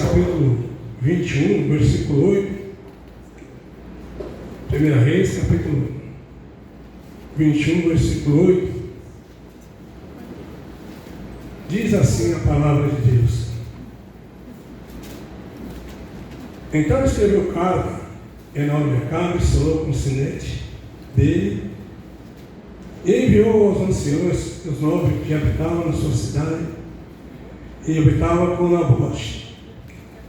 capítulo 21, versículo 8. 1 Reis, capítulo 21, versículo 8. Diz assim a palavra de Deus: Então escreveu carta em nome de Acabe, selou com o sinete dele, e enviou aos anciãos, os 9 que habitavam na sua cidade, e habitava com Nabote.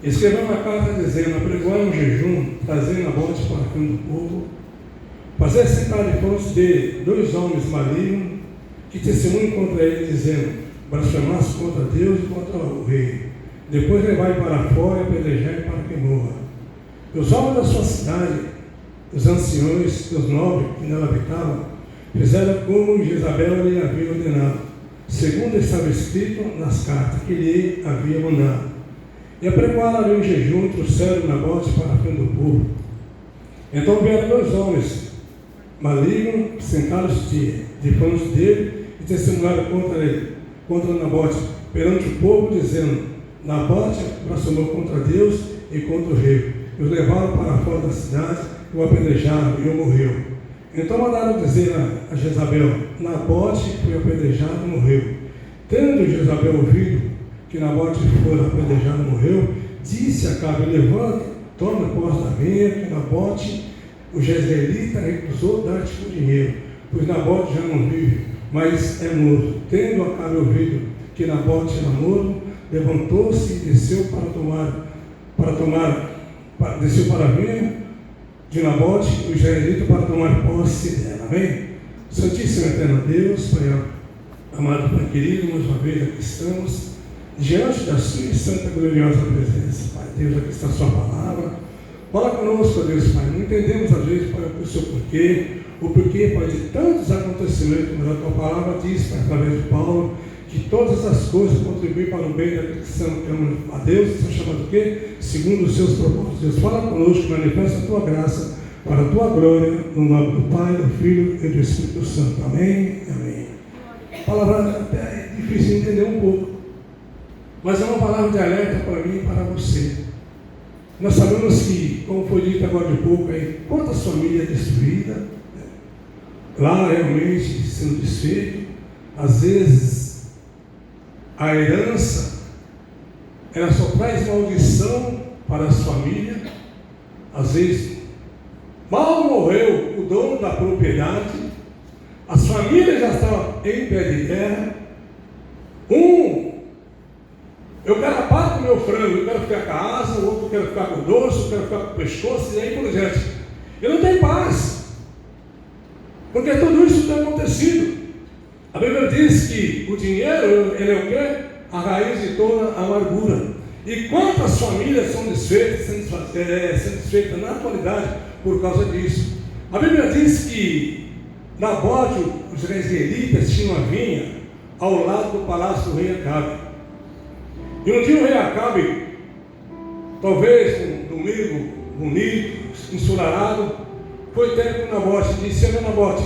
Escreveu uma carta dizendo: apregoai um jejum, trazei Nabote para o fim do povo, fazer sentar depois de 2 homens malignos, que testemunhem contra ele, dizendo: blasfemaste contra Deus e contra o rei. Depois levai para fora e apedrejai para que morra. Os homens da sua cidade, os anciões, os 9 que nela habitavam, fizeram como Jezabel lhe havia ordenado, segundo estava escrito nas cartas que lhe havia mandado. E apregoaram ali um jejum, trouxeram Nabote para a frente do povo. Então vieram 2 homens malignos, sentaram-se defronte dele e testemunharam contra ele, contra Nabote, perante o povo, dizendo: Nabote blasfemou contra Deus e contra o rei. E os levaram para fora da cidade, e o apedrejaram, e o morreu. Então mandaram dizer a Jezabel: Nabote foi apedrejado e morreu. Tendo Jezabel ouvido que Nabote foi apedrejado e morreu, disse a Acabe: levanta, toma posse da vinha, que Nabote, o jezreelita, recusou dar-te o dinheiro, pois Nabote já não vive, mas é morto. Tendo Acabe ouvido que Nabote era morto, levantou-se e desceu desceu para a vinha de Nabote, o jezreelita, para tomar posse dela. Amém? Santíssimo e eterno Deus, Pai amado, Pai querido, mais uma vez aqui estamos diante da sua santa e gloriosa presença. Pai Deus, aqui está a sua palavra. Fala conosco, Deus, Pai. Não entendemos às vezes, Pai, o seu porquê, Pai, de tantos acontecimentos, mas a tua palavra diz, Pai, através de Paulo, que todas as coisas contribuem para o bem daqueles que amam a Deus, que são chamados o quê? Segundo os seus propósitos. Deus, fala conosco, manifesta a tua graça para a tua glória, no nome do Pai, do Filho e do Espírito Santo. Amém? Amém. A palavra até é difícil de entender um pouco, mas é uma palavra de alerta para mim e para você. Nós sabemos que, como foi dito agora de pouco, aí, quantas famílias destruídas, lá realmente sendo desfeito, às vezes a herança, ela só traz maldição para as famílias. Às vezes, mal morreu o dono da propriedade, as famílias já estavam em pé de guerra. Eu quero a parte do meu frango, eu quero ficar com a asa, o outro quer ficar com o dorso, eu quero ficar com o pescoço, e aí por diante. E não tem paz, porque tudo isso tem acontecido. A Bíblia diz que o dinheiro, ele é o quê? A raiz de toda a amargura. E quantas famílias são desfeitas, sendo desfeitas na atualidade por causa disso? A Bíblia diz que Nabote, os israelitas, tinham uma vinha ao lado do palácio do rei Acabe. E um dia o rei Acabe, talvez um domingo bonito, ensolarado, foi ter com Nabote e disse: meu Nabote,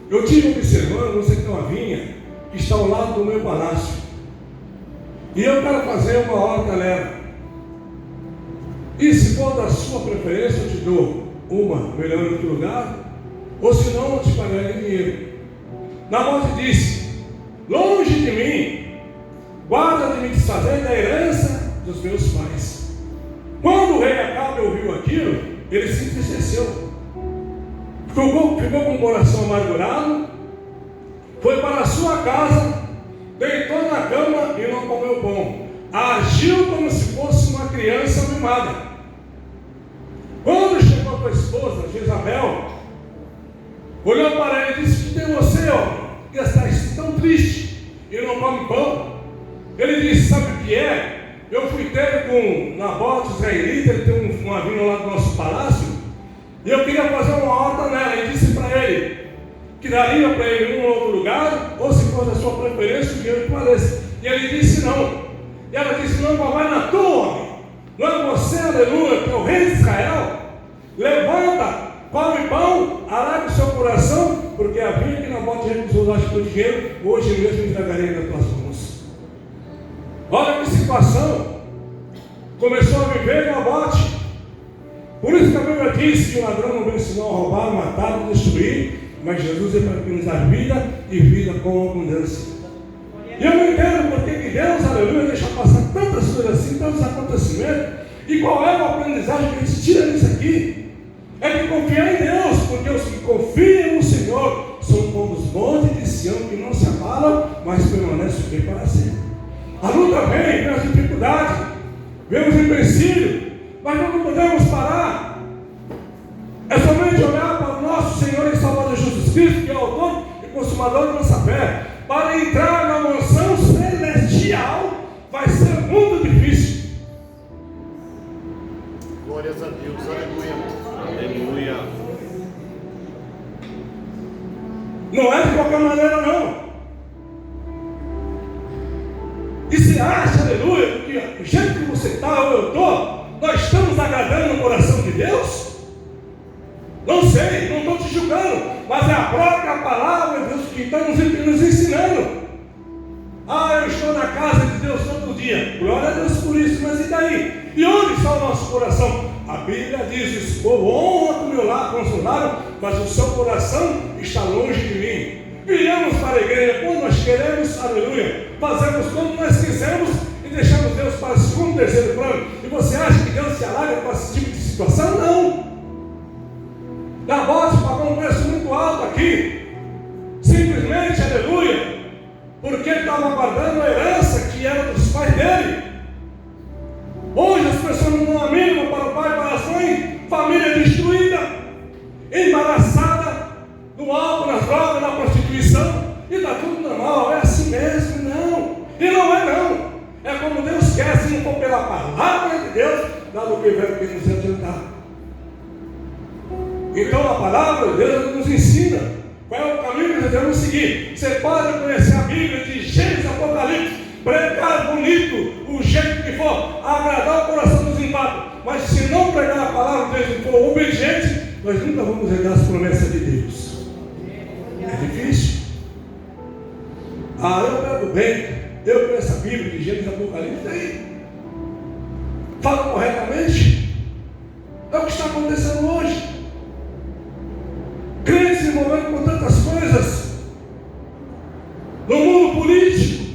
eu estive observando, você tem uma vinha que está ao lado do meu palácio, e eu quero fazer uma horta nela. E se for da sua preferência, eu te dou uma melhor em outro lugar, ou se não, eu te pagarei dinheiro. Nabote disse: longe de mim, guarda de me desfazer da herança dos meus pais. Quando o rei Acabe ouviu aquilo, ele se entristeceu, ficou com o coração amargurado, foi para a sua casa, deitou na cama e não comeu pão, agiu como se fosse uma criança mimada. Quando chegou a tua esposa, Jezabel, olhou para ele e disse: que tem você, homem, que está tão triste e não come pão? Ele disse: sabe o que é? Eu fui ter com Nabote, israelita, ele tem uma vinha lá do nosso palácio, e eu queria fazer uma horta nela. E disse para ele que daria para ele um outro lugar, ou se for da sua preferência, o dinheiro que pareça. E ele disse não. E ela disse: não, papai, na tua, homem. Não é você, aleluia, que é o rei de Israel? Levanta, come pão, alarga o seu coração, porque a vinha que Nabote recusou dar o dinheiro, hoje mesmo entregarei nas tuas mãos. Olha que situação. começou a viver no Nabote. Por isso que a Bíblia diz que o ladrão não veio senão a roubar, matar, destruir, mas Jesus veio para nos dar vida e vida com abundância. E eu não entendo porque que Deus, aleluia, deixa passar tantas coisas assim, tantos acontecimentos. E qual é o aprendizagem que a gente tira disso aqui? É de confiar em Deus, porque os que confiam no Senhor são como os montes de Sião que não se abalam, mas permanecem firmes para sempre. A luta vem as dificuldades, vemos o empecilho, mas nós não podemos parar. É somente olhar para o nosso Senhor e Salvador Jesus Cristo, que é o autor e consumador da nossa fé. Para entrar na mansão celestial vai ser muito difícil. Glórias a Deus, aleluia. Aleluia. Não é de qualquer maneira, não. E se acha, aleluia, que o jeito que você está ou eu estou, nós estamos agradando no coração de Deus? Não sei, não estou te julgando, mas é a própria palavra de Deus que está nos ensinando. Ah, eu estou na casa de Deus todo dia. Glória a Deus por isso, mas e daí? E onde está o nosso coração? A Bíblia diz: esse povo honra do meu lado, com o seu lado, mas o seu coração está longe de mim. Viemos para a igreja quando nós queremos, aleluia, fazemos como nós quisermos e deixamos Deus para o segundo, terceiro plano. E você acha que Deus se alaga com esse tipo de situação? Não. Nabote pagou um preço muito alto aqui, simplesmente, aleluia, porque ele estava guardando a herança que era dos pais dele. Hoje as pessoas não dão a mínima para o pai e para a mãe, família destruída, embaraçada, no álcool, nas drogas, na prostituição, e está tudo normal, é assim mesmo. Não, e não é não, é como Deus quer. Se não for pela palavra de Deus, nada do que vai nos adiantar. Então a palavra de Deus nos ensina qual é o caminho que nós devemos seguir. Você pode conhecer a Bíblia de Gênesis, Apocalipse, pregar bonito, o jeito que for, agradar o coração dos embates, mas se não pregar a palavra de Deus e for obediente, nós nunca vamos herdar as promessas de Deus. É difícil. Eu prego bem, eu conheço a Bíblia de Gênesis, Apocalipse, aí falo corretamente. É o que está acontecendo hoje. Crentes se envolvendo com tantas coisas no mundo político,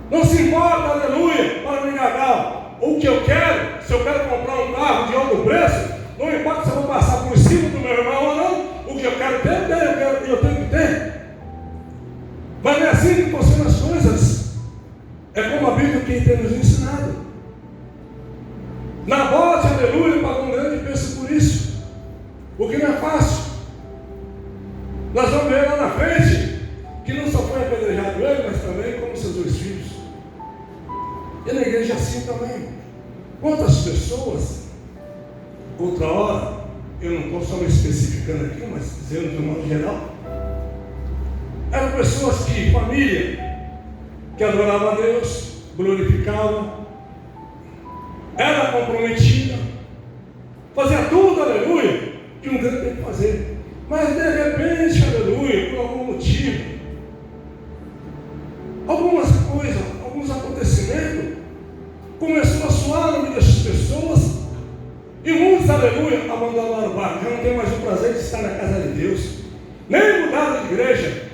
não se importa, aleluia, para me enganar o que eu quero. Se eu quero comprar um carro de alto preço, não importa se eu vou passar por cima do meu irmão ou não, o que eu quero ter, eu tenho que ter. Mas não é assim que funcionam as coisas. É como a Bíblia que tem nos ensinado. Nabote, aleluia, pagou um grande preço por isso, o que não é fácil. Nós vamos ver lá na frente que não só foi apedrejado ele, mas também como seus dois filhos. E na igreja assim também. Quantas pessoas, outra hora, eu não estou só me especificando aqui, mas dizendo de um modo geral, eram pessoas que, família, que adoravam a Deus, glorificavam, era comprometida, fazia tudo, aleluia, que um grande tem que fazer. Mas de repente, aleluia, por algum motivo, algumas coisas, alguns acontecimentos, começou a soar no meio dessas pessoas, e muitos, aleluia, abandonaram o barco. Já não tem mais o prazer de estar na casa de Deus, nem mudar de igreja,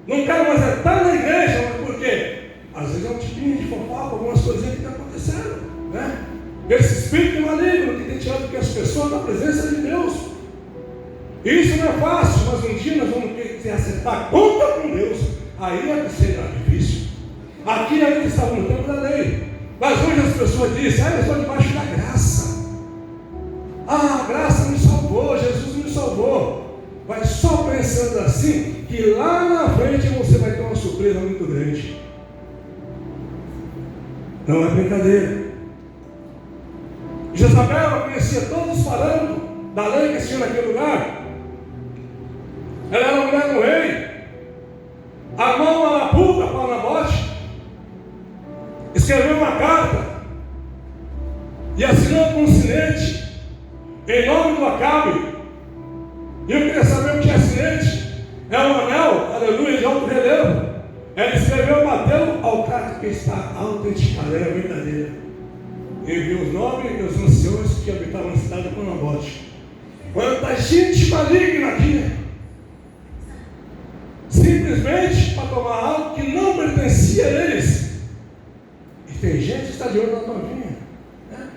não quero mais estar na igreja. Mas por quê? Às vezes é um tipinho de fofoca, algumas coisinhas que estão acontecendo, né? Esse espírito maligno que tem tirado as pessoas da presença de Deus. E isso não é fácil, mas um dia nós vamos ter que acertar conta com Deus. Aí é que será difícil. Aqui ainda estava no tempo da lei, mas hoje as pessoas dizem: eu estou debaixo da graça. A graça me salvou, Jesus me salvou. Mas só pensando assim, que lá na frente você vai ter uma surpresa muito grande. Não é brincadeira. Jezabel conhecia todos falando da lei que tinha naquele lugar. Ela era mulher do rei. A mão na puta para Nabote. Escreveu uma carta e assinou com um sinete em nome do Acabe. E eu queria saber o que é sinete. É um anel, aleluia, de alto relevo. Ela escreveu, bateu ao carta que está autenticado, era verdadeira. enviou os nobres e os anciões que habitavam a cidade com Nabote. Quanta gente maligna aqui, simplesmente para tomar algo que não pertencia a eles. E tem gente que está de olho na tua vinha, né?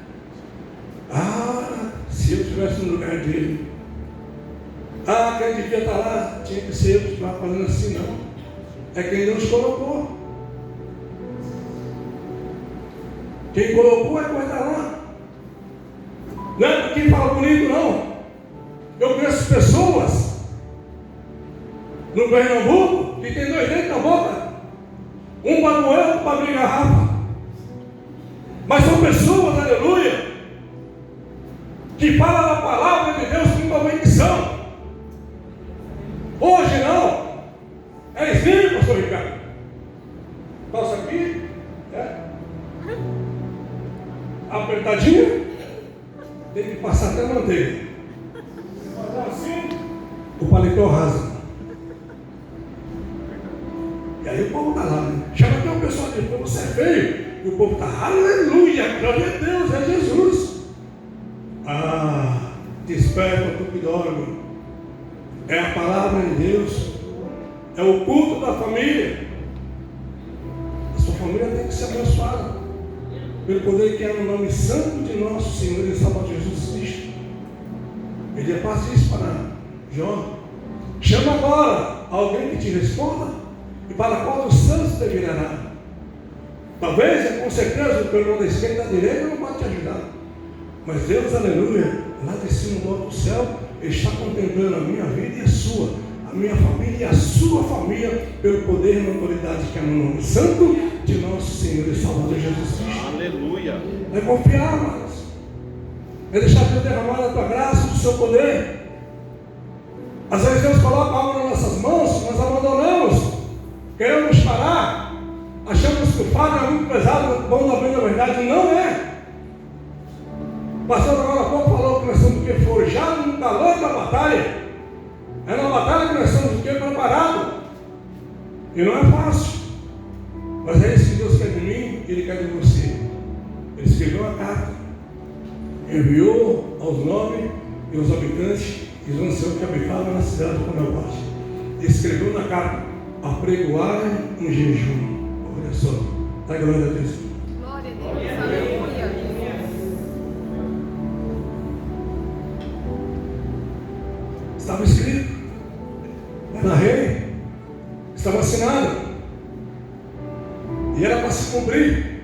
Se eu estivesse no lugar dele, quem devia estar lá, tinha que ser eu que estava fazendo assim, não. É quem Deus colocou. Quem colocou é quem vai estar lá. Não é quem fala bonito, não. Eu conheço pessoas no Pernambuco que tem 2 dentes na boca, um para moer, outro para abrir garrafa. Mas são pessoas, aleluia, que falam da palavra de Deus com convicção. Hoje não. É exílio, pastor Ricardo. Passa aqui, apertadinho, tem que passar até a manteiga. Assim, o paletó rasa. E aí o povo está lá, né? Chama até o pessoal de povo, você é feio. E o povo está, aleluia, glória a Deus, é Jesus. Desperta tu que dorme. É a palavra de Deus. É o culto da família. A sua família tem que ser abençoada pelo poder que é no nome santo de nosso Senhor e Salvador Jesus Cristo. Ele faz isso para Jó. Chama agora alguém que te responda e para qual os santos te virará. Talvez, com certeza, o pelo da esquerda e da direita não pode te ajudar. Mas Deus, aleluia, lá de cima do alto céu, está contemplando a minha vida e a sua, a minha família e a sua família, pelo poder e na autoridade que é no nome santo de nosso Senhor e Salvador Jesus Cristo. Aleluia. É confiar, amados. É deixar Deus derramar a tua graça, o seu poder. Às vezes Deus coloca algo nas nossas mãos, nós abandonamos, queremos parar, achamos que o fardo é muito pesado, bom na bem da verdade. Não é. O pastor agora há pouco falou que nós somos o que? Forjados no calor da batalha. É na batalha que nós somos o que? Preparados. E não é fácil. Mas é isso que Deus quer de mim e Ele quer de você. Ele escreveu uma carta, enviou aos nobres e aos habitantes e os anciãos que habitavam na cidade de Nabote. Escreveu na carta: apregoarem um jejum. Olha só, dá glória a Deus. Glória a Deus, aleluia. Estava escrito, era rei, estava assinado, e era para se cumprir.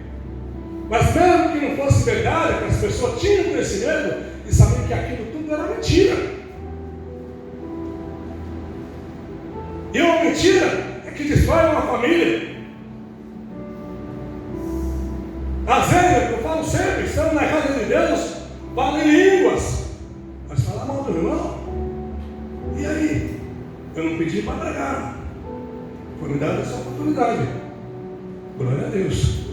Mas mesmo que não fosse verdade, que as pessoas tinham conhecimento e sabiam que aquilo tudo era mentira. E uma mentira é que destrói uma família. Às vezes, eu falo sempre, estamos na casa de Deus, falam em línguas, mas falar mal do irmão. E aí? Eu não pedi para pregar. Foi me dada essa oportunidade. Glória a Deus.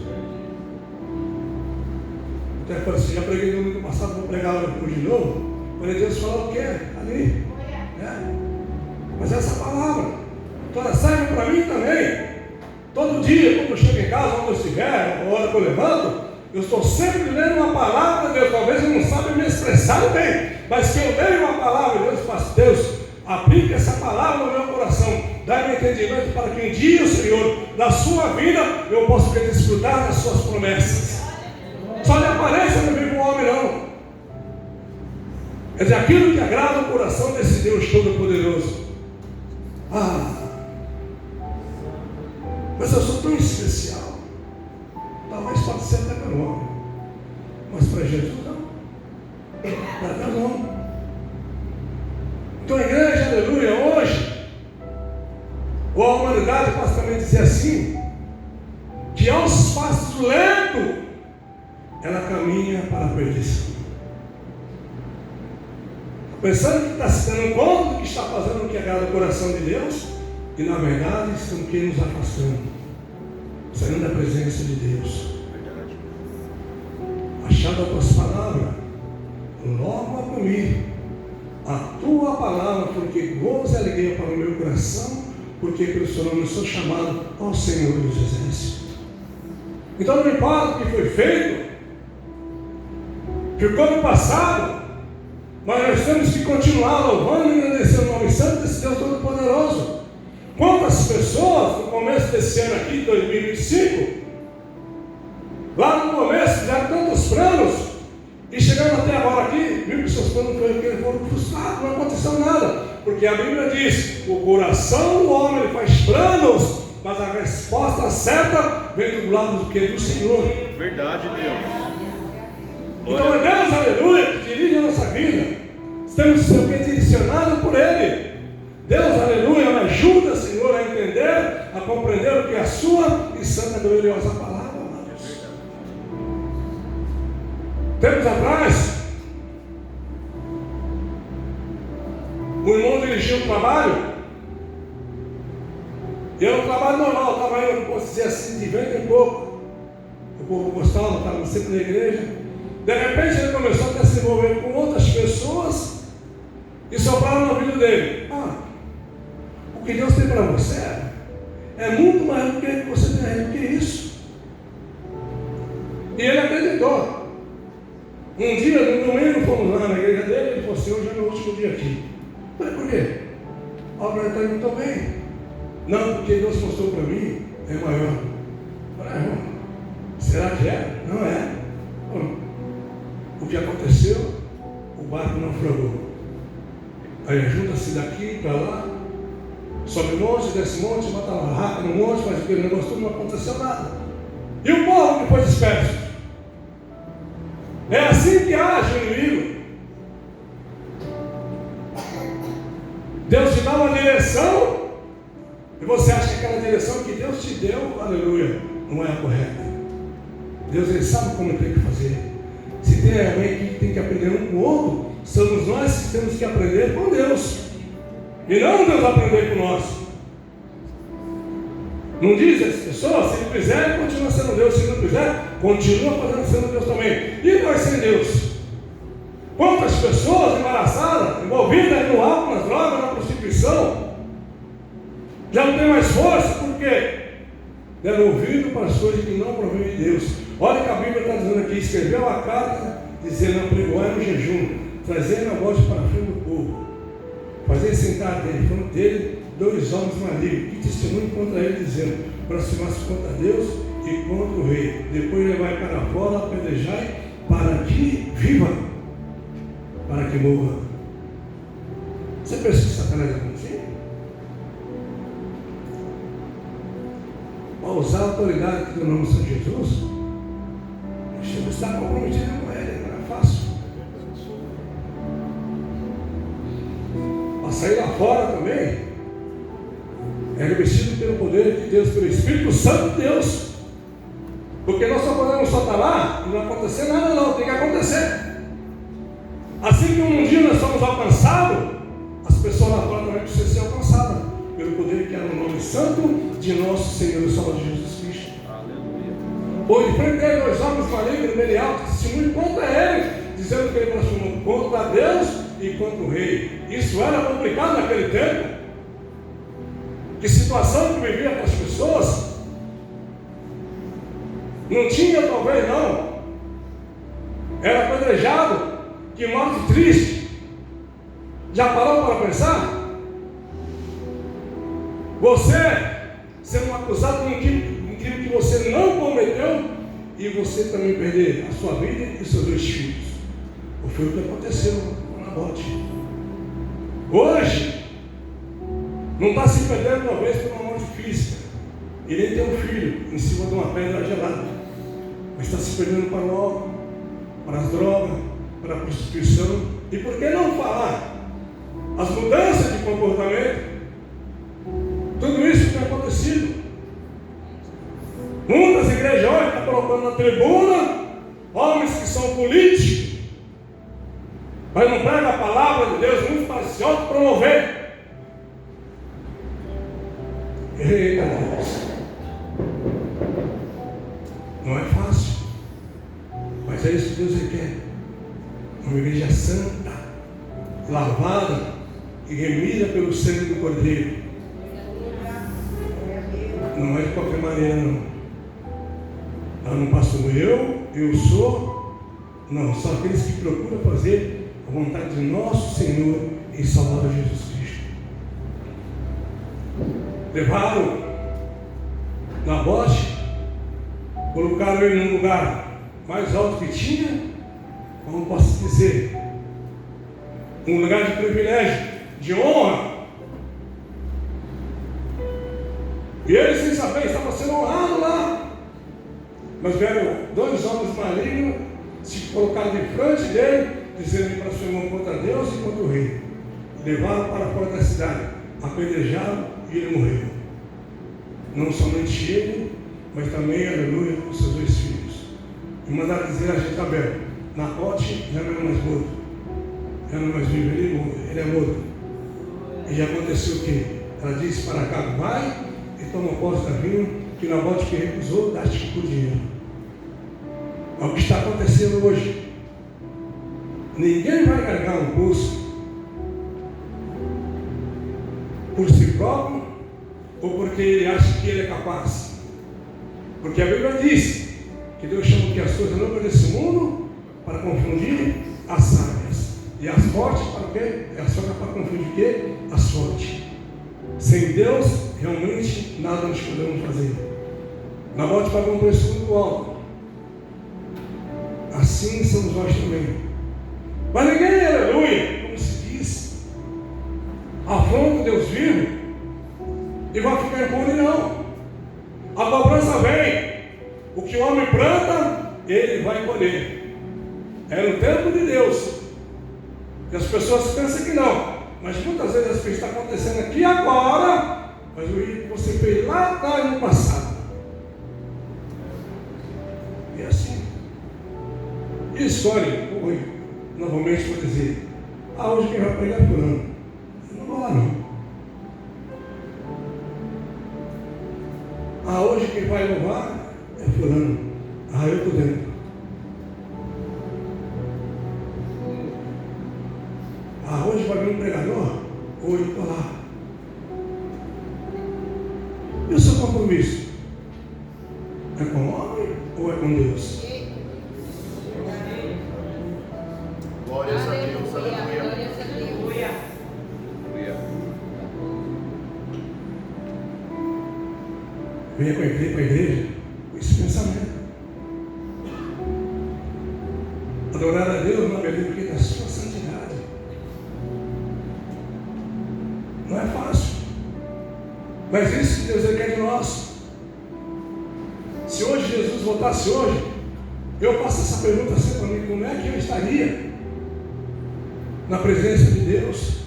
Até falei assim, já preguei no domingo passado, vou pregar hoje de novo. Falei, Deus falou o quê? Ali. Mas essa palavra, ela serve para mim também. Todo dia, quando eu chego em casa, onde eu estiver, a hora que eu levanto, eu estou sempre lendo uma palavra de Deus. Talvez eu não saiba me expressar bem, mas que eu leio uma palavra de Deus e faço, Deus, aplique essa palavra no meu coração, dá-me entendimento para que um dia, Senhor, na sua vida, eu possa desfrutar das suas promessas. Só lhe apareça no vivo homem, não. É de aquilo que agrada o coração desse Deus Todo-Poderoso. Mas eu sou tão especial. Talvez pode ser até pelo homem, mas para Jesus não. Para Deus não. Então a igreja, aleluia, hoje, ou a humanidade pode também dizer assim, que aos passos lentos, ela caminha para a perdição. Pensando que está se dando conta que está fazendo o que agrada o coração de Deus, e na verdade estão que nos afastando, saindo da presença de Deus. Achando as tuas palavras, logo a comigo a tua palavra, porque gozo e alegria para o meu coração, porque pelo seu nome eu sou chamado ao Senhor dos Exércitos. Então não importa o que foi feito, ficou no passado, mas nós temos que continuar louvando e agradecendo o nome santo desse Deus Todo-Poderoso. Quantas pessoas, no começo desse ano aqui, 2025, lá no começo fizeram tantos planos, e chegando até agora aqui, viu que seus planos foram frustrados, não aconteceu nada, porque a Bíblia diz: o coração do homem ele faz planos, mas a resposta certa vem do lado do que? Do Senhor. Verdade, Deus. Então é Deus, aleluia, que dirige a nossa vida. Estamos sendo direcionados por Ele. Deus, aleluia, me ajuda, Senhor, a entender, a compreender o que é a sua e santa e gloriosa palavra, amados. Tempos atrás, o irmão dirigiu um trabalho, e era um trabalho normal, estava indo, posso dizer assim, de vento em pouco. O povo gostava, estava sempre na igreja. De repente ele começou a se envolver com outras pessoas e sopraram no ouvido dele: o que Deus tem para você é muito mais do que você tem, do que isso. E ele acreditou. Um dia, no domingo, fomos lá na igreja dele, ele falou assim: hoje é meu último dia aqui. Eu falei: por quê? A obra está indo tão bem. Não, porque Deus mostrou para mim, é maior. Eu falei: irmão, será que é? Não é. O que aconteceu? O barco naufragou. Aí junta-se daqui para lá, sobe monte, desce monte, mata uma raca no monte, faz aquele negócio tudo, não aconteceu nada. E o povo que foi disperso? É assim que age o inimigo. Deus te dá uma direção e você acha que aquela direção que Deus te deu, aleluia, não é a correta. Deus, ele sabe como tem que fazer. Se tem alguém que tem que aprender um com o outro, somos nós que temos que aprender com Deus, e não Deus aprender com nós. Não diz as pessoas: se ele quiser, continua sendo Deus; se não quiser, continua fazendo sendo Deus também. E nós sem Deus? Quantas pessoas embaraçadas, envolvidas no álcool, nas drogas, na prostituição, já não tem mais força, porque deram ouvido para as coisas que não provêm de Deus. Olha que a Bíblia está dizendo aqui: escreveu a carta, dizendo: apregoai no jejum, trazendo a voz para a frente do povo, fazer sentar frente dele 2 homens malignos, que testemunham contra ele, dizendo: aproximar-se contra Deus e contra o rei, depois levai para fora, apedrejai, para que viva, para que morra. Você pensa que Satanás é contigo? Ao usar a autoridade que deu no nome de São Jesus, você está comprometido com ele, não é fácil. Para sair lá fora também, é revestido pelo poder de Deus, pelo Espírito Santo de Deus. Porque nós só podemos só estar lá e não acontecer nada, não, tem que acontecer. Assim que um dia nós somos alcançados, as pessoas lá fora também precisam ser alcançadas pelo poder que é no nome santo de nosso Senhor e Salvador Jesus Cristo. Pois de frente dele 2 homens malignos, Belial, que testemunham contra ele, dizendo que ele blasfemou contra Deus e contra o rei. Isso era complicado naquele tempo. Que situação que vivia para as pessoas? Não tinha, talvez não. Era apedrejado. Que morte triste. Já parou para pensar? Você sendo acusado de um crime que você não cometeu, e você também perder a sua vida e seus 2 filhos. Foi o que aconteceu com Nabote. Hoje não está se perdendo talvez por uma morte física, e nem tem um filho em cima de uma pedra gelada, mas está se perdendo para o álcool, para as drogas, para a prostituição. E por que não falar as mudanças de comportamento? Tudo isso tem acontecido. Muitas igrejas hoje estão colocando na tribuna homens que são políticos, mas não pregam a palavra de Deus, muito para se autopromover. Eita Deus, não é fácil, mas é isso que Deus requer. Uma igreja santa, lavada e remida pelo sangue do Cordeiro. Não é de qualquer maneira, não. Ela não passou eu sou Não, são aqueles que procuram fazer a vontade de nosso Senhor e Salvador Jesus Cristo. Levaram Nabote, colocaram ele num lugar mais alto que tinha, como posso dizer, um lugar de privilégio, de honra. E ele, sem saber, estava sendo honrado lá. Mas vieram 2 homens malignos, se colocaram de frente dele, dizendo para sua irmã contra Deus e contra o rei. Levaram para fora da cidade, apedrejaram e ele morreu. Não somente ele, mas também, aleluia, os seus 2 filhos. E mandaram dizer a Jezabel: Nabote já não é mais morto, já não é mais vivo, ele é morto. E já aconteceu o quê? Ela disse para Acabe: vai e toma posse da vinha, que Nabote que recusou, dá-te por dinheiro. É o que está acontecendo hoje. Ninguém vai carregar um poço por si próprio ou porque ele acha que ele é capaz. Porque a Bíblia diz que Deus chama que as coisas não desse mundo para confundir as sábias e as fortes para o quê? As fortes para confundir o quê? As fortes. Sem Deus, realmente nada nós podemos fazer. Nabote pagou um preço muito alto. Assim somos nós também. Mas ninguém, aleluia, como se diz, afronta Deus vivo e vai ficar impune, não. A cobrança vem. O que o homem planta, ele vai colher. É no tempo de Deus. E as pessoas pensam que não. Mas muitas vezes as coisas estão acontecendo aqui agora, mas o que você fez lá atrás no passado. E assim. E escolhe, novamente vou dizer: hoje quem vai pregar fulano? Eu não vou lá não. Hoje quem vai louvar é fulano. Eu estou dentro. Hoje vai vir um pregador? Hoje estou lá. E o seu compromisso? É com o homem ou é com Deus? Glórias a Deus, aleluia. Venha com a igreja com esse pensamento. Adorar a Deus na beleza da sua santidade. Não é fácil. Mas isso que Deus quer de nós. Se hoje Jesus voltasse hoje, eu faço essa pergunta sempre para mim: como é que eu estaria na presença de Deus?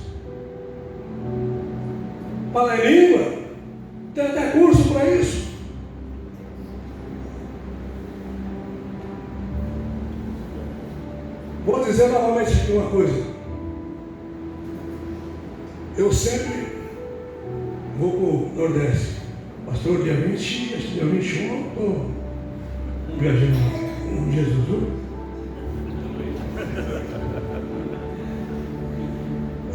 Fala em língua, tem até curso para isso. Vou dizer novamente aqui uma coisa. Eu sempre vou para o Nordeste. Pastor, dia 20, acho que dia 21, eu estou viajando com Jesus. Viu?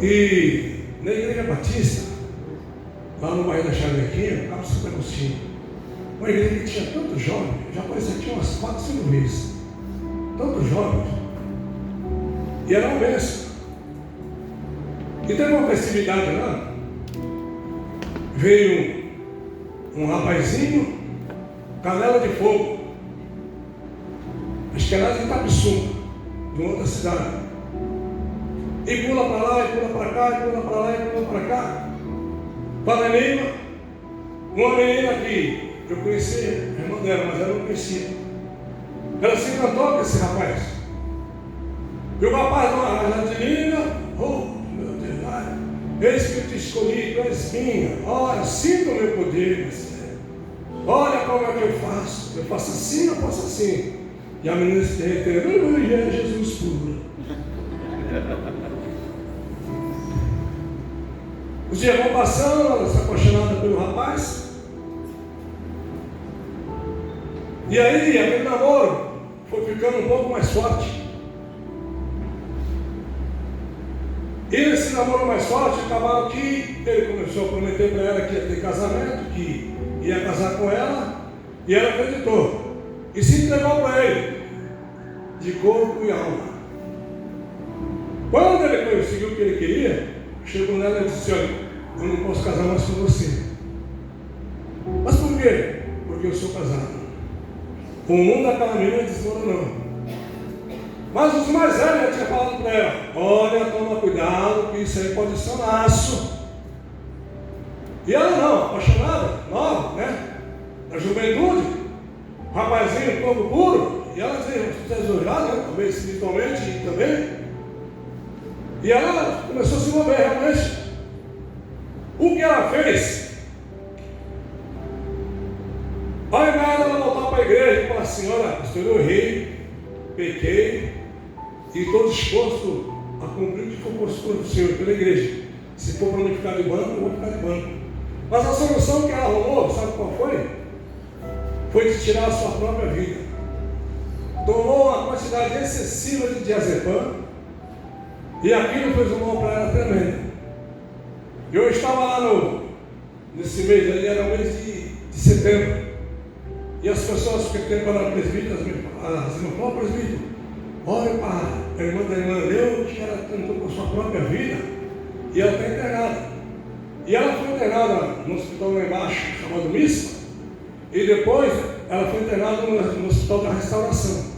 E na Igreja Batista, lá no bairro da Chavequinha, no Cabo Santo Agostinho, uma igreja que tinha tantos jovens, já apareci aqui umas 4, 5 vezes. Tantos jovens. E era uma bênção. E teve uma festividade lá. Veio um rapazinho, canela de fogo. Acho que era de Itapiçu, de uma outra cidade. E pula para lá, e pula para cá, e pula para lá, e pula para cá. Fala língua. Uma menina que eu conhecia, a irmã dela, mas ela não conhecia. Ela se encantou com esse rapaz. E o rapaz não arranja de língua. Oh, meu Deus, eis que eu te escolhi, tu és minha. Olha, sinta o meu poder, meu Senhor. Olha como é que eu faço. Eu faço assim, eu faço assim. E a menina se derreteu. É Jesus puro. Os dias vão passando, ela se apaixonada pelo rapaz. E aí, aquele namoro foi ficando um pouco mais forte. E nesse namoro mais forte, acabaram que ele começou a prometer para ela que ia ter casamento, que ia casar com ela, e ela acreditou. E se entregou para ele. de corpo e alma. Quando ele conseguiu o que ele queria, chegou nela e disse: olha, eu não posso casar mais com você. Mas por quê? Porque eu sou casado. O mundo daquela menina desmoronou. Mas os mais velhos já tinham falado para ela: olha, toma cuidado, que isso aí pode ser um laço. E ela não, apaixonada, nova, né? Da juventude, rapazinho todo puro. E ela dizia: você é exagerado, né? Talvez espiritualmente também. E ela começou a se envolver realmente. O que ela fez? Ao invés dela voltar para a igreja e falar assim: olha, pastor, eu errei, pequei, e estou disposto a cumprir o que for posto pelo Senhor, pela igreja. Se for para não ficar de banco, eu vou ficar de banco. Mas a solução que ela arrumou, sabe qual foi? Foi de tirar a sua própria vida. Tomou uma quantidade excessiva de diazepam, e aquilo fez um mal para ela tremendo. Eu estava lá nesse mês, ali era o mês de setembro, e as pessoas que têm para o presbítero, as irmãs falam: presbítero, olha para a irmã da irmã Leu, que ela tentou com a sua própria vida, e ela está internada. E ela foi internada no hospital lá embaixo, chamado Missa, e depois ela foi internada no hospital da Restauração.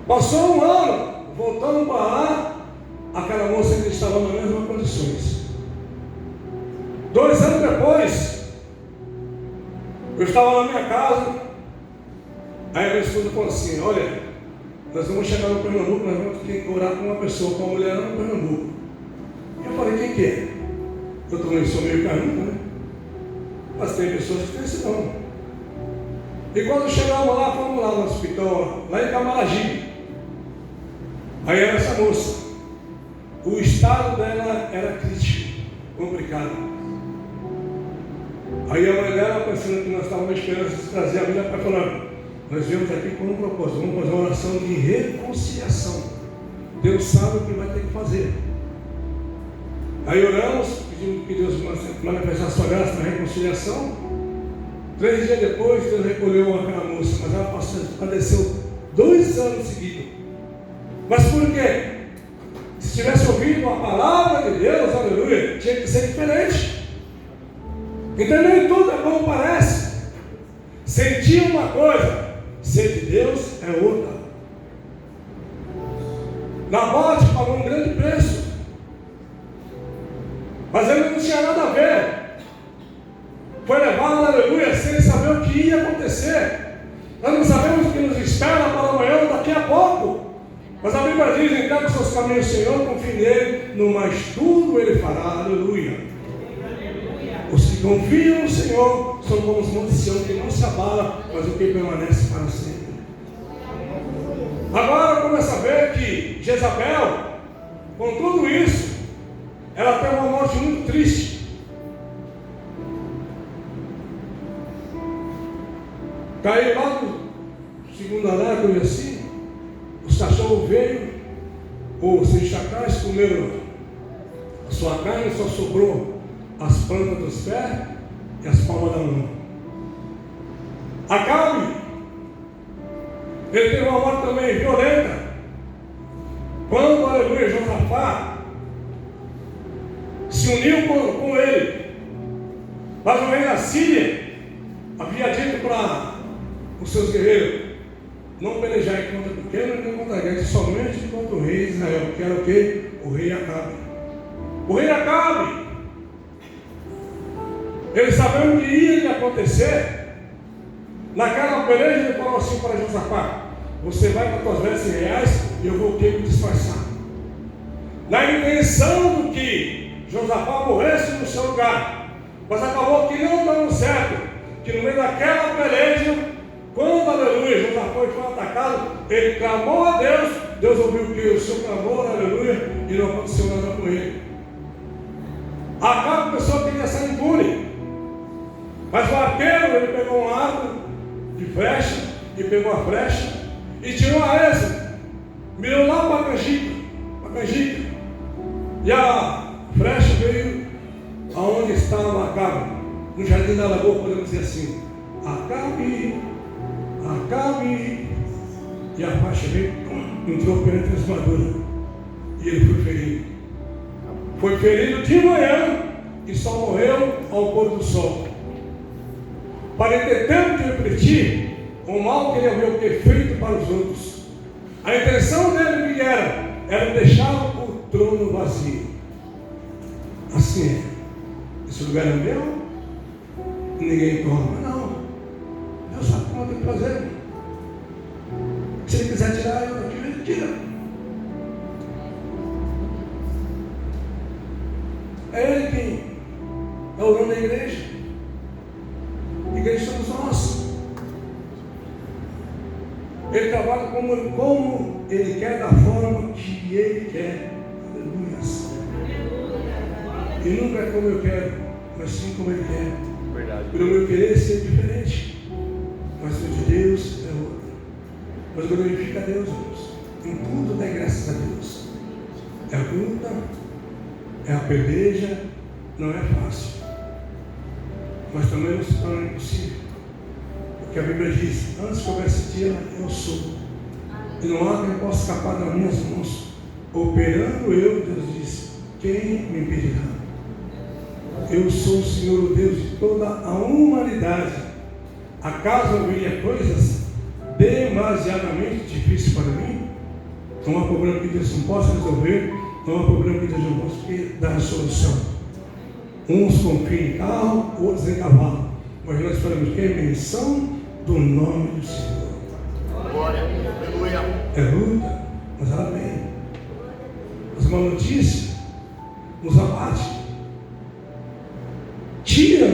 Passou um ano, voltando para lá, aquela moça ainda estava nas mesmas condições. 2 anos depois, eu estava na minha casa, aí a minha esposa falou assim: olha, nós vamos chegar no Pernambuco, nós vamos ter que orar com uma pessoa, com uma mulher lá no Pernambuco. E eu falei: quem que é? Eu também sou meio carnudo, né? Mas tem pessoas que têm esse dom. E quando chegamos lá, fomos lá no hospital, lá em Camaragibe. Aí era essa moça. O estado dela era crítico, complicado. Aí a mãe dela, pensando que nós estávamos esperando de trazer a vida para falar: nós viemos aqui com um propósito, vamos fazer uma oração de reconciliação. Deus sabe o que vai ter que fazer. Aí oramos, pedimos que Deus manifestasse a sua graça na reconciliação. 3 dias depois, Deus recolheu aquela moça, mas ela padeceu 2 anos seguidos. Mas por quê? Se tivesse ouvido a palavra de Deus, aleluia, tinha que ser diferente. Então nem tudo é como parece. Sentir uma coisa, ser de Deus é outra. Nabal pagou um grande preço, mas ele não tinha nada a ver. Foi levado, aleluia, sem saber o que ia acontecer. Nós não sabemos o que nos espera para amanhã ou daqui a pouco. Mas a Bíblia diz: então, que seus caminhos, Senhor, confie nele, no mais tudo ele fará, aleluia. Os que confiam no Senhor são como os montes de Sião, que não se abala, mas o que permanece para sempre. Agora começa a ver que Jezabel, com tudo isso, ela tem uma morte muito triste. Caiu lá do segundo andar, coisa assim. Os cachorros veio, os chacais comeram a sua carne, só sobrou as plantas dos pés e as palmas da mão. Acabe, ele teve uma morte também violenta. Quando, aleluia, Josafá se uniu com ele, mas o rei da Síria havia dito para os seus guerreiros: não pelejar contra pequeno nem contra grande, somente contra o rei de Israel, que era o que? O rei Acabe. O rei Acabe, ele sabendo o que ia acontecer. Naquela peleja, ele falou assim para Josafá: você vai com as tuas vestes reais e eu vou ter que disfarçar. Na intenção do que Josafá morresse no seu lugar, mas acabou que não deu certo, que no meio daquela peleja, quando, aleluia, Josafá foi atacado, ele clamou a Deus, Deus ouviu o que? O seu clamor, aleluia, e não aconteceu nada com ele. Acabe, a pessoa queria sair impune, mas o arqueiro, ele pegou um arco de flecha, e pegou a flecha, e tirou a asa, mirou lá para a canjica, e a flecha veio aonde estava Acabe, no jardim da lagoa, podemos dizer assim. Acabe, E a faixa veio, entrou pela transformadora. E ele foi ferido. Foi ferido de manhã e só morreu ao pôr do sol. Para ele ter tempo de refletir o mal que ele havia feito para os outros. A intenção dele que era deixar o trono vazio. Assim é. Esse lugar é meu, ninguém toma. Não. Deus sabe como tem que fazer. Se ele quiser tirar eu daqui, ele tira. É ele quem é o dono da igreja. A igreja somos nós. Ele trabalha como ele quer, da forma que ele quer. Aleluia. E nunca é como eu quero, mas sim como ele quer. Verdade. Pelo meu querer ser diferente, mas o de Deus é outro. Mas glorifica a Deus, irmãos. Em tudo dá graças a Deus. É a luta, é a peleja, não é fácil. Mas também não se torna impossível. Porque a Bíblia diz, antes que houvesse dia, eu sou. E não há quem possa escapar das minhas mãos. Operando eu, Deus disse, quem me impedirá? Eu sou o Senhor, o Deus de toda a humanidade. Acaso haveria coisas demasiadamente difíceis para mim? Não há problema que Deus não possa resolver, não há problema que Deus não possa dar a solução. Uns confiam em carro, outros em cavalo, mas nós falamos que é menção do nome do Senhor. Glória, aleluia. É luta, mas ela vem. Mas uma notícia nos abate, tira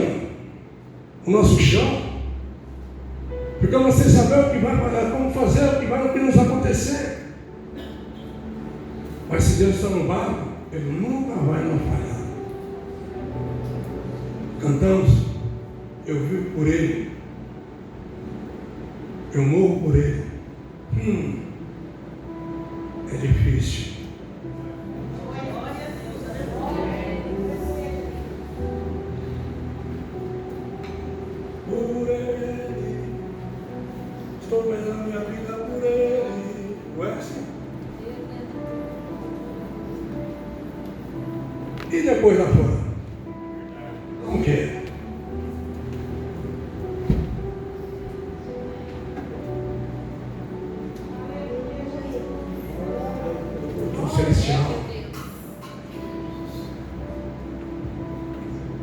o nosso chão, porque você saber o que vai fazer, como fazer, o que nos acontecer. Mas se Deus está no barco, Ele nunca vai nos falhar. Cantamos, eu vivo por Ele, eu morro por Ele. É difícil. Por Ele, estou vendo a minha vida por Ele. Não é assim? E depois lá fora? Como que é? O celestial.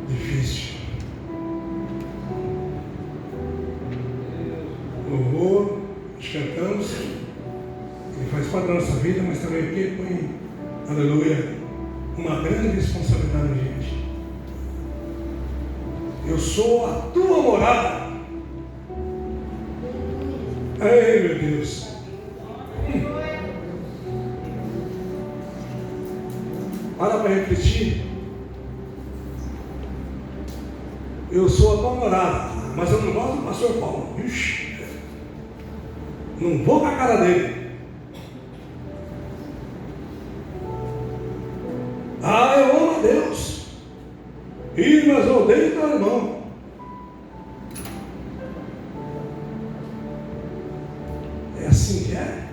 Difícil. Louvor, nós cantamos, ele faz parte da nossa vida, mas também aqui põe, aleluia, uma grande responsabilidade, gente. Eu sou a tua morada. Ei, meu Deus. Para refletir. Eu sou a tua morada, mas eu não gosto do pastor Paulo. Ixi, não vou com a cara dele. Ah, eu amo a Deus. Mas eu odeio teu irmão. É assim que é.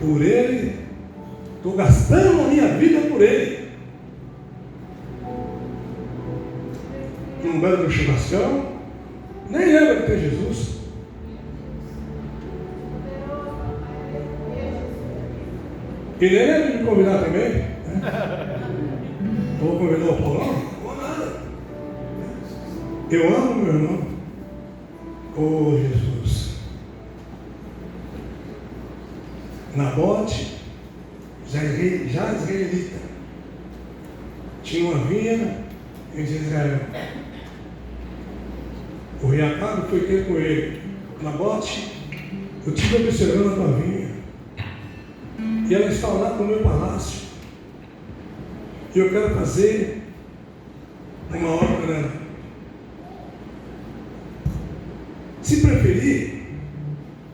Por ele, estou gastando a minha vida por ele. Num belo churrascão, nem lembra que tem Jesus. E nem lembra de me convidar também, né? Vou convidar o Paulão? Não vou nada. Eu amo meu irmão. Oh, Jesus. Nabote, já israelita, tinha uma vinha em Israel. O rei Acabe foi ter com ele. Nabote, eu estive observando a tua vinha. E ela está lá no meu palácio. E eu quero fazer uma obra. Se preferir,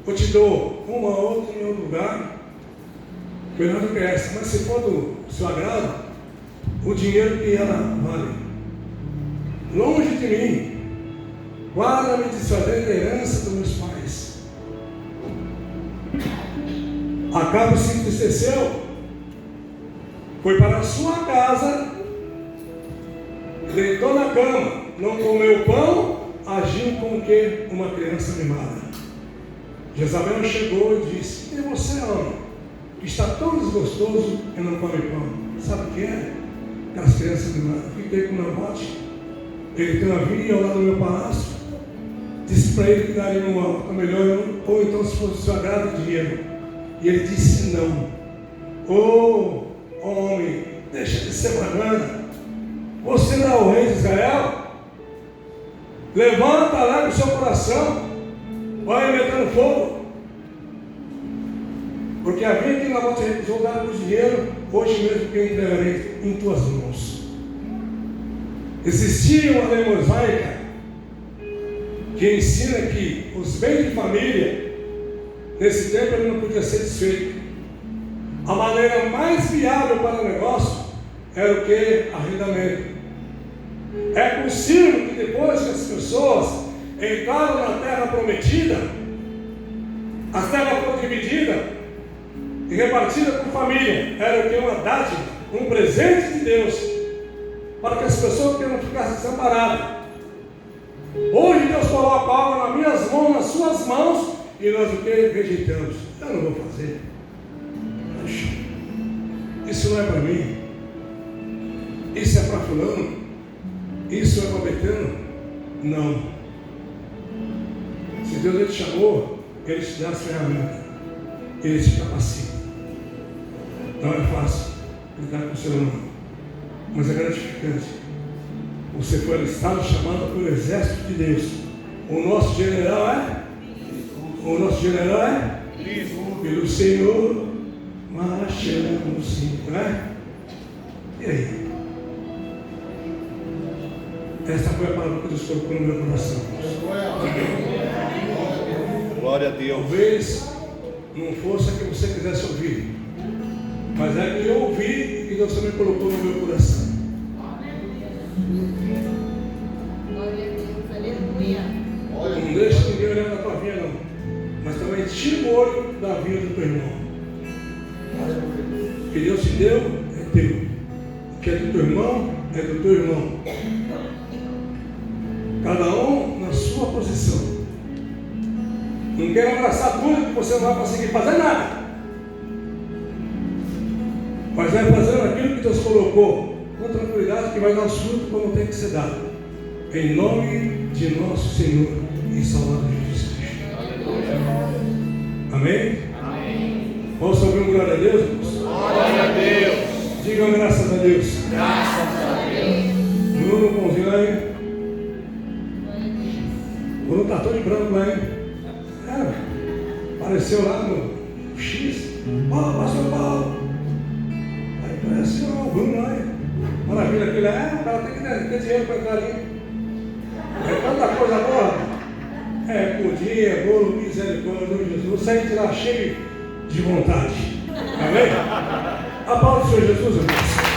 eu te dou uma outra em outro lugar, melhor do que essa. Mas se for do seu agrado, o dinheiro que ela vale. Longe de mim, guarda-me de desfazer da herança dos meus pais. Acabe se entristeceu, foi para a sua casa, deitou na cama, não comeu pão, agiu como que uma criança mimada. Jezabel chegou e disse: e você, homem, que está tão desgostoso e não come pão? Sabe o que é? Aquelas crianças mimadas. Fiquei com o Nabote, ele tem uma vinha ao lado do meu palácio, disse para ele que daria uma melhor, ou então se fosse seu agrado, dinheiro. E ele disse não. Ô homem, deixa de ser banana. Você não é o rei de Israel? Levanta lá no seu coração, vai metendo fogo. Porque a vinha que Nabote recusou dar por dinheiro, hoje mesmo que eu entregarei em tuas mãos. Existia uma lei mosaica que ensina que os bens de família, nesse tempo, ele não podia ser desfeito. A maneira mais viável para o negócio era o que? Arrendamento. É possível que depois que as pessoas entraram na terra prometida, a terra foi dividida e repartida por família. Era o que? Uma dádiva, um presente de Deus, para que as pessoas não ficassem desamparadas. Hoje Deus coloca algo nas minhas mãos, nas suas mãos, e nós o que? Rejeitamos. Eu não vou fazer. Isso não é para mim. Isso é para fulano. Isso é para Betano. Não. Se Deus ele te chamou, ele te dá as ferramentas, ele te capacita. Não é fácil lidar com o ser humano, mas é gratificante. Você foi alistado, chamado pelo exército de Deus. O nosso general é? Pelo Senhor marchamos sim, não é? E aí? Essa foi a palavra que Deus colocou no meu coração. Glória a Deus. Talvez não fosse a que você quisesse ouvir, mas é que eu ouvi e Deus também colocou no meu coração. Não deixa ninguém olhar na tua vinha, não. Mas também tira o olho da vinha do teu irmão. O que Deus te deu é teu. O que é do teu irmão é do teu irmão. Cada um na sua posição. Não quero abraçar tudo que você não vai conseguir fazer nada. Mas vai fazendo aquilo que Deus colocou com tranquilidade, que vai dar os frutos como tem que ser dado. Em nome de nosso Senhor e Salvador Jesus Cristo. Amém? Amém. Posso ouvir um glória a Deus, irmãos? Glória a Deus. Digam graças a Deus. Graças a Deus. Bruno Pãozinho lá, hein? Bruno tá todo de branco lá, hein? Apareceu lá no X. Pastor Paulo. Aí apareceu o Bruno lá, hein? Maravilha, aquele lá. O cara tem que ter dinheiro para entrar ali. É tanta coisa boa. Pudim, bolo, misericórdia de Jesus. Sai de lá cheio de vontade. Amém? A paz do Senhor Jesus, irmãos.